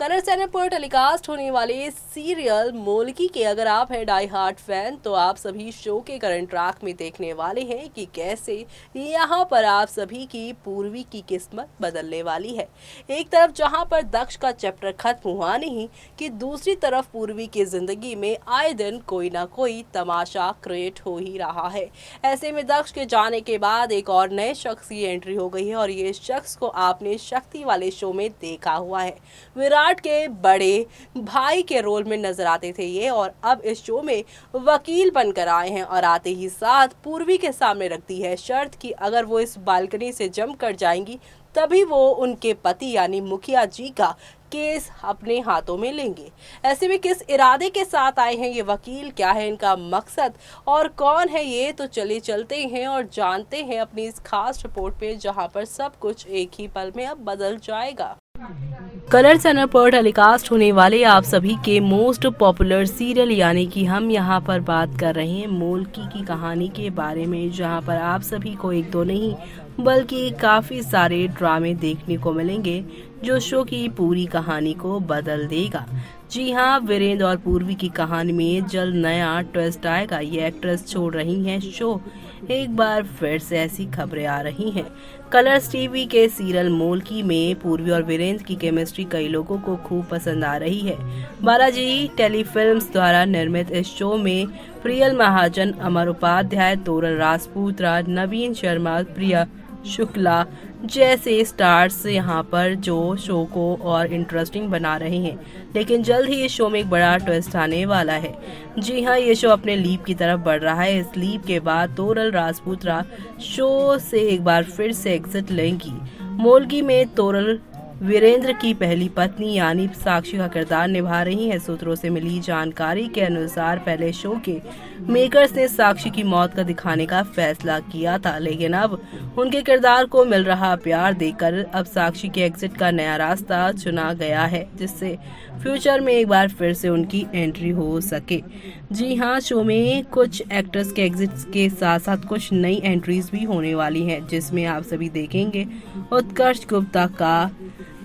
Colour channel पर telecast होने वाले सीरियल मोलकी के अगर आप हैं डाई हार्ट फैन तो आप सभी शो के करंट ट्रैक में देखने वाले हैं कि कैसे यहाँ पर आप सभी की पूर्वी की किस्मत बदलने वाली है। एक तरफ जहाँ पर दक्ष का चैप्टर खत्म हुआ नहीं कि दूसरी तरफ पूर्वी की जिंदगी में आए दिन कोई ना कोई तमाशा क्रिएट हो ही रहा है। ऐसे में दक्ष के जाने के बाद एक और नए शख्स की एंट्री हो गई है और ये शख्स को आपने शक्ति वाले शो में देखा हुआ है। विराट के बड़े भाई के रोल में नजर आते थे ये और अब इस शो में वकील बनकर आए हैं और आते ही साथ पूर्वी के सामने रखती है शर्त कि अगर वो इस बालकनी से जंप कर जाएंगी तभी वो उनके पति यानी मुखिया जी का केस अपने हाथों में लेंगे। ऐसे में किस इरादे के साथ आए हैं ये वकील, क्या है इनका मकसद और कौन है ये, तो चलिए चलते हैं और जानते हैं अपनी इस खास रिपोर्ट पे जहां पर सब कुछ एक ही पल में अब बदल जाएगा। कलर चैनल पर टेलीकास्ट होने वाले आप सभी के मोस्ट पॉपुलर सीरियल यानी कि हम यहाँ पर बात कर रहे हैं मोलकी की कहानी के बारे में, जहाँ पर आप सभी को एक दो नहीं बल्कि काफी सारे ड्रामे देखने को मिलेंगे जो शो की पूरी कहानी को बदल देगा। जी हाँ, वीरेंद्र और पूर्वी की कहानी में जल्द नया ट्विस्ट आएगा। ये एक्ट्रेस छोड़ रही हैं शो, एक बार फिर से ऐसी खबरें आ रही हैं। कलर्स टीवी के सीरियल मोलकी में पूर्वी और वीरेंद्र की केमिस्ट्री कई लोगों को खूब पसंद आ रही है। बालाजी टेलीफिल्म्स द्वारा निर्मित इस शो में प्रियल महाजन, अमर उपाध्याय, तोरल राजपूतरा, नवीन शर्मा, प्रिया शुक्ला जैसे स्टार्स यहाँ पर जो शो को और इंटरेस्टिंग बना रहे हैं। लेकिन जल्द ही इस शो में एक बड़ा ट्विस्ट आने वाला है। जी हाँ, ये शो अपने लीप की तरफ बढ़ रहा है। इस लीप के बाद तोरल राजपूतरा शो से एक बार फिर से एग्जिट लेंगी। मोलकी में तोरल वीरेंद्र की पहली पत्नी यानी साक्षी का किरदार निभा रही है। सूत्रों से मिली जानकारी के अनुसार पहले शो के मेकर्स ने साक्षी की मौत का दिखाने का फैसला किया था, लेकिन अब उनके किरदार को मिल रहा प्यार देखकर अब साक्षी के एग्जिट का नया रास्ता चुना गया है, जिससे फ्यूचर में एक बार फिर से उनकी एंट्री हो सके। जी हाँ, शो में कुछ एक्टर्स के एग्जिट के साथ साथ कुछ नई एंट्रीज भी होने वाली हैं, जिसमें आप सभी देखेंगे उत्कर्ष गुप्ता का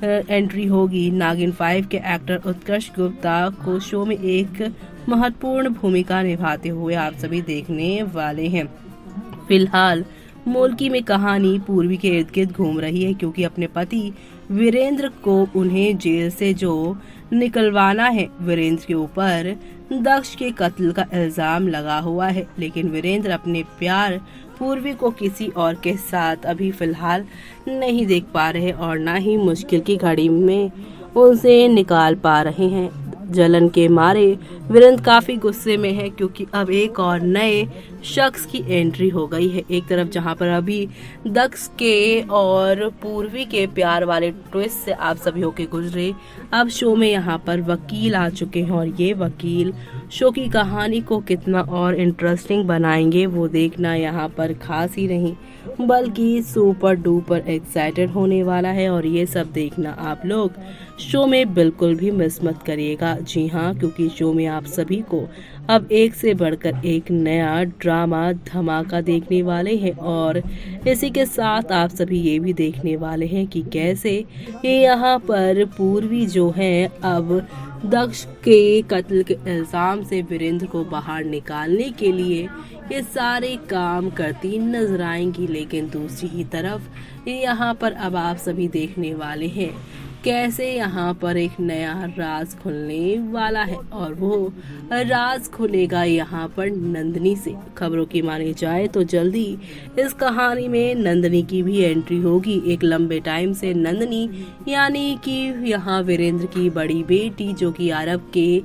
एंट्री होगी। नागिन 5 के एक्टर उत्कर्ष गुप्ता को शो में एक महत्वपूर्ण भूमिका निभाते हुए आप सभी देखने वाले हैं। फिलहाल मोलकी में कहानी पूर्वी के इर्द गिर्द घूम रही है, क्योंकि अपने पति वीरेंद्र को उन्हें जेल से जो निकलवाना है। वीरेंद्र के ऊपर दक्ष के कत्ल का इल्जाम लगा हुआ है, लेकिन वीरेंद्र अपने प्यार पूर्वी को किसी और के साथ अभी फिलहाल नहीं देख पा रहे और ना ही मुश्किल की घड़ी में उनसे निकाल पा रहे हैं। जलन के मारे वीरेंद्र काफी गुस्से में है, क्योंकि अब एक और नए शख्स की एंट्री हो गई है। एक तरफ जहां पर अभी दक्ष के और पूर्वी के प्यार वाले ट्विस्ट से आप सभी होके गुजरे, अब शो में यहाँ पर वकील आ चुके हैं और ये वकील शो की कहानी को कितना और इंटरेस्टिंग बनाएंगे वो देखना यहाँ पर खास ही नहीं बल्कि सुपर डुपर एक्साइटेड होने वाला है। और ये सब देखना आप लोग शो में बिल्कुल भी मिस मत करिएगा। जी हाँ, क्योंकि शो में आप सभी को अब एक से बढ़कर एक नया ड्रामा धमाका देखने वाले हैं और इसी के साथ आप सभी ये भी देखने वाले हैं कि कैसे यहाँ पर पूर्वी जो है अब दक्ष के कत्ल के इल्जाम से वीरेंद्र को बाहर निकालने के लिए ये सारे काम करती नजर आएंगी। लेकिन दूसरी ही तरफ यहाँ पर अब आप सभी देखने वाले हैं कैसे यहाँ पर एक नया राज खुलने वाला है और वो राज खुलेगा यहाँ पर नंदिनी से। खबरों की मानी जाए तो जल्दी इस कहानी में नंदिनी की भी एंट्री होगी। एक लंबे टाइम से नंदिनी यानी कि यहाँ वीरेंद्र की बड़ी बेटी जो कि आरब के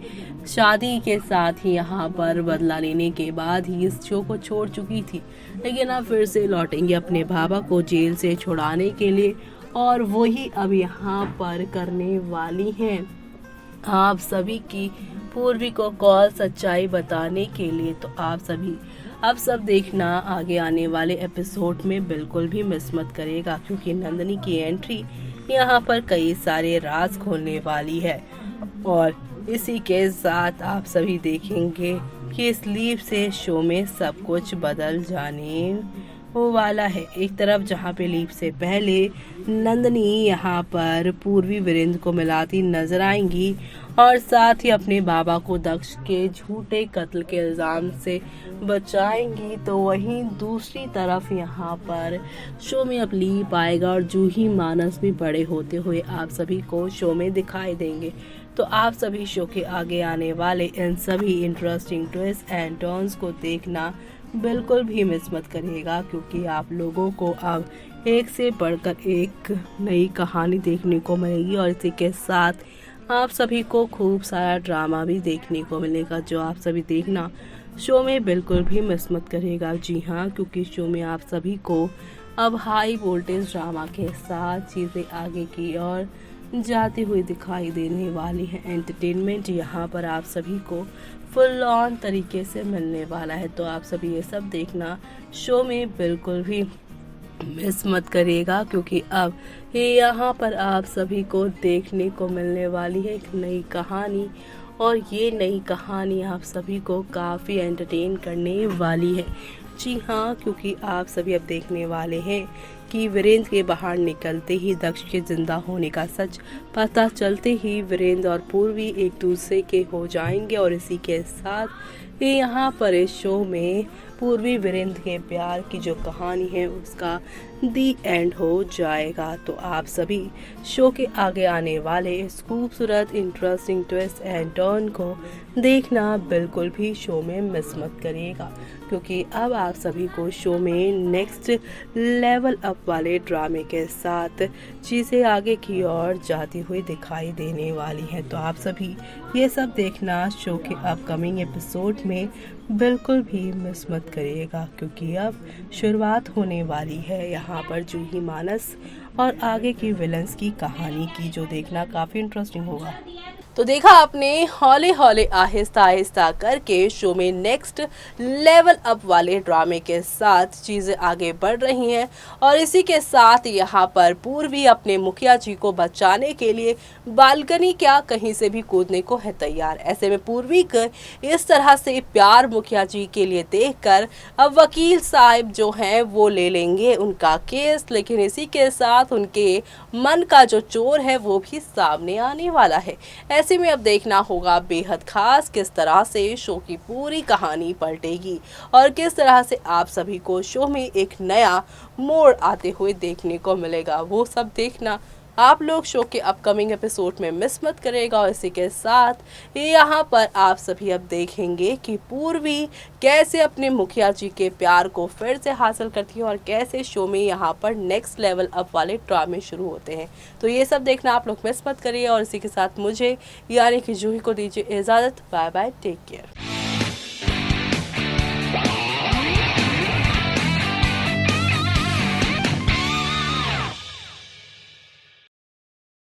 शादी के साथ ही यहाँ पर बदला लेने के बाद ही इस शो को छोड़ चुकी थी, लेकिन अब फिर से लौटेंगे अपने बाबा को जेल से छुड़ाने के लिए और वही अब यहाँ पर करने वाली हैं आप सभी की पूर्वी को कॉल सच्चाई बताने के लिए। तो आप सभी अब सब देखना आगे आने वाले एपिसोड में बिल्कुल भी मिस मत करेगा, क्योंकि नंदिनी की एंट्री यहाँ पर कई सारे राज खोलने वाली है। और इसी के साथ आप सभी देखेंगे कि इस लीप से शो में सब कुछ बदल जाने वो वाला है। एक तरफ जहाँ पे लीप से पहले नंदनी यहाँ पर पूर्वी वीरेंद्र को मिलाती नजर आएंगी और साथ ही अपने बाबा को दक्ष के झूठे कत्ल के इल्जाम से बचाएंगी, तो वहीं दूसरी तरफ यहाँ पर शो में अब लीप आएगा और जूही मानस भी बड़े होते हुए आप सभी को शो में दिखाई देंगे। तो आप सभी शो के आगे आने वाले इन सभी इंटरेस्टिंग ट्विस्ट एंड टर्न्स को देखना बिल्कुल भी मिस मत करिएगा, क्योंकि आप लोगों को अब एक से बढ़कर एक नई कहानी देखने को मिलेगी और इसी के साथ आप सभी को खूब सारा ड्रामा भी देखने को मिलेगा, जो आप सभी देखना शो में बिल्कुल भी मिस मत करिएगा। जी हाँ, क्योंकि शो में आप सभी को अब हाई वोल्टेज ड्रामा के साथ चीज़ें आगे की ओर जाती हुई दिखाई देने वाली है। एंटरटेनमेंट यहाँ पर आप सभी को फुल ऑन तरीके से मिलने वाला है, तो आप सभी ये सब देखना शो में बिल्कुल भी मिस मत करिएगा, क्योंकि अब यहाँ पर आप सभी को देखने को मिलने वाली है एक नई कहानी और ये नई कहानी आप सभी को काफ़ी एंटरटेन करने वाली है। जी हाँ, क्योंकि आप सभी अब देखने वाले हैं कि वीरेंद्र के बाहर निकलते ही दक्ष के जिंदा होने का सच पता चलते ही वीरेंद्र और पूर्वी एक दूसरे के हो जाएंगे और इसी के साथ यहाँ पर इस शो में पूर्वी वीरेंद्र के प्यार की जो कहानी है उसका दी एंड हो जाएगा। तो आप सभी शो के आगे आने वाले इस खूबसूरत इंटरेस्टिंग ट्विस्ट एंड टर्न को देखना बिल्कुल भी शो में मिस मत करिएगा, क्योंकि अब आप सभी को शो में नेक्स्ट लेवल अप वाले ड्रामे के साथ चीज़ें आगे की ओर जाती हुई दिखाई देने वाली हैं। तो आप सभी ये सब देखना शो के अपकमिंग एपिसोड में बिल्कुल भी मिस मत करिएगा, क्योंकि अब शुरुआत होने वाली है यहाँ पर जूही मानस और आगे की विलन्स की कहानी की, जो देखना काफ़ी इंटरेस्टिंग होगा। तो देखा आपने हौले हौले आहिस्ता आहिस्ता करके शो में नेक्स्ट लेवल अप वाले ड्रामे के साथ चीज़ें आगे बढ़ रही हैं और इसी के साथ यहाँ पर पूर्वी अपने मुखिया जी को बचाने के लिए बालकनी क्या कहीं से भी कूदने को है तैयार। ऐसे में पूर्वी का इस तरह से प्यार मुखिया जी के लिए देखकर अब वकील साहब जो हैं वो ले लेंगे उनका केस, लेकिन इसी के साथ उनके मन का जो चोर है वो भी सामने आने वाला है। ऐसे में अब देखना होगा बेहद खास किस तरह से शो की पूरी कहानी पलटेगी और किस तरह से आप सभी को शो में एक नया मोड़ आते हुए देखने को मिलेगा। वो सब देखना आप लोग शो के अपकमिंग एपिसोड में मिस मत करेगा। और इसी के साथ यहाँ पर आप सभी अब देखेंगे कि पूर्वी कैसे अपने मुखिया जी के प्यार को फिर से हासिल करती है और कैसे शो में यहाँ पर नेक्स्ट लेवल अप वाले ड्रामे शुरू होते हैं। तो ये सब देखना आप लोग मिस मत करिए और इसी के साथ मुझे यानी कि जूही को दीजिए इजाज़त। Bye bye, take care.